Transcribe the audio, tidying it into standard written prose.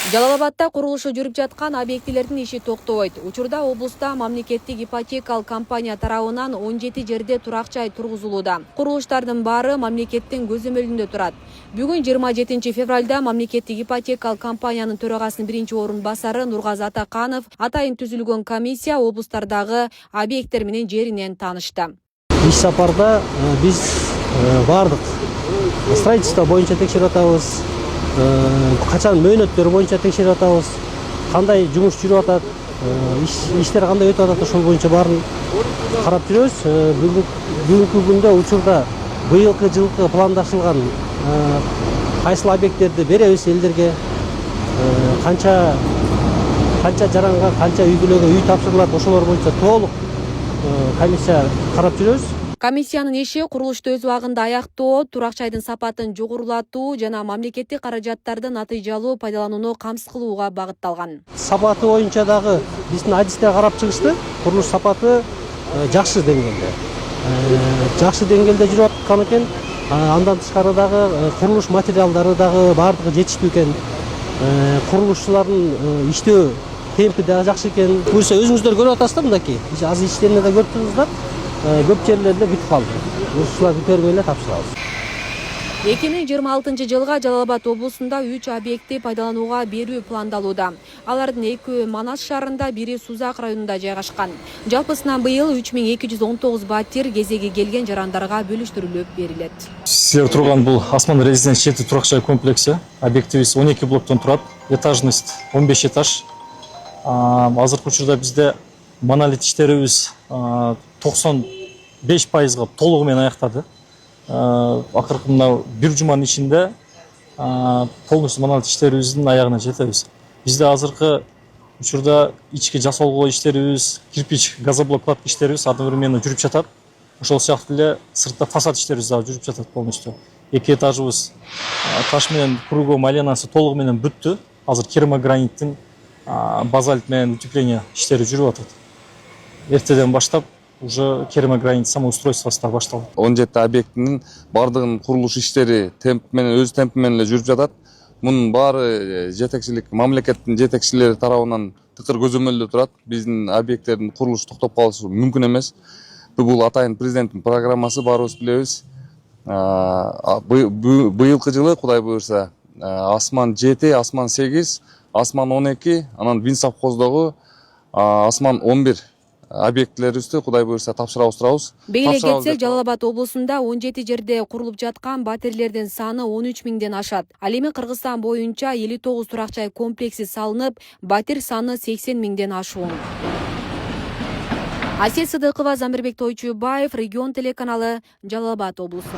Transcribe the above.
Жалал Абадта курулушу жүрүп жаткан объектилердин иши токтобойт. Учурда облуста мамлекеттик ипотекалык компания тарабынан 17 жерде турак жай тургузулууда. Курулуштардын баары мамлекеттин көзөмөлүндө турат. Бүгүн 27 февралда мамлекеттик ипотекалык компаниянын төрагасынын биринчи орун басары Нургазы Атаканов атайын түзүлгөн комиссия облустардагы объекттер менен жеринен таанышты. Иш сапарда биз бардык строительство боюнча текшерип атабыз. Качан мөөнөттөр боюнча текшерип атабыз. Кандай жумуш жүрүп атат, иштер кандай өтүп атат, ошол боюнча баарын карап жүрөбүз. Бүгүнкү күндө учурда быйылкы жылкы пландашылган кайсыл объекттерди беребиз элдерге, канча жаранга, канча үй бүлөгө үй тапшырылат, ошолор боюнча толук комиссия карап жүрөбүз. Комиссиянын иши курулушту өз убагында аяктоо, турак жайдын сапатын жогорулатуу жана мамлекеттик каражаттарды натыйжалуу пайдаланууну камсыз кылууга багытталган. Сапаты боюнча дагы биздин адистер карап чыгышты. Курулуш сапаты жакшы деңгээлде. Жакшы деңгээлде жүрүп аткан экен. Андан тышкары дагы курулуш материалдары дагы бардыгы жетиштүү экен. Курулушчулардын иштөө темпи дагы жакшы экен. Буюрса өзүңүздөр көрүп атасыздар мынакей. Аз иштерин да көрүп турсуздар. Көп жерлерде бүтүп калды. Ушуларды көрбөй эле тапшырабыз. 2026 жылга Жалал Абад облусунда 3 объекти пайдаланууга берүү пландалууда. Алардын 2 Манас шаарында, бири Сузак районунда жайгашкан. Жалпысынан быйыл 3219 батир кезеги келген жарандарга бөлүштүрүлүп берилет. Сиздер турган бул Асман резиденс жети турак жай комплекси. Объектибиз 12 блоктон турат. Этажность 15 этаж. Азыркы учурда бизде монолит иштерибиз 95%га толугу менен аяктады. Акыркы мына бир жуманын ичинде полностью монолит иштерибиздин аягына жетебиз. Бизде азыркы учурда ички жасалгоо иштерибиз, кирпич газоблок кладка иштерибиз одновременно жүрүп жатат. Ошол сыяктуу эле сыртта фасад иштерибиз дагы жүрүп жатат полностью. 2 этажыбыз таш менен кругом айланасы толугу менен бүттү. Азыр керамограниттин базальт менен утепление иштери жүрүп атат. Эртеден баштап уже керамогранит самоустройствосы да башталды. 17 объектинин бардыгынын курулуш иштери өз темпи менен эле жүрүп жатат. Мунун баары жетекчилик, мамлекеттин жетекчилери тарабынан тыкыр көзөмөлдө турат. Биздин объекттердин курулушу токтоп калышы мүмкүн эмес. Бул атайын президенттин программасы, баарыбыз билебиз. Быйылкы жылы Кудай буйрса Асман 7, Асман 8, Асман 12, анан Вин совхоздогу Асман 11 объектлерибизди Кудай буйрса тапшырабыз турабыз. Бейле кетсек, Жалал Абад облусунда 17 жерде курулуп жаткан батирлердин саны 13 миңден ашат. Ал эми Кыргызстан боюнча 59 турак жай комплекси салынып, батир саны 80 миңден ашуун. Асет Сыдыкова, Замирбек Тойчубаев, Регион телеканалы, Жалал Абад облусу.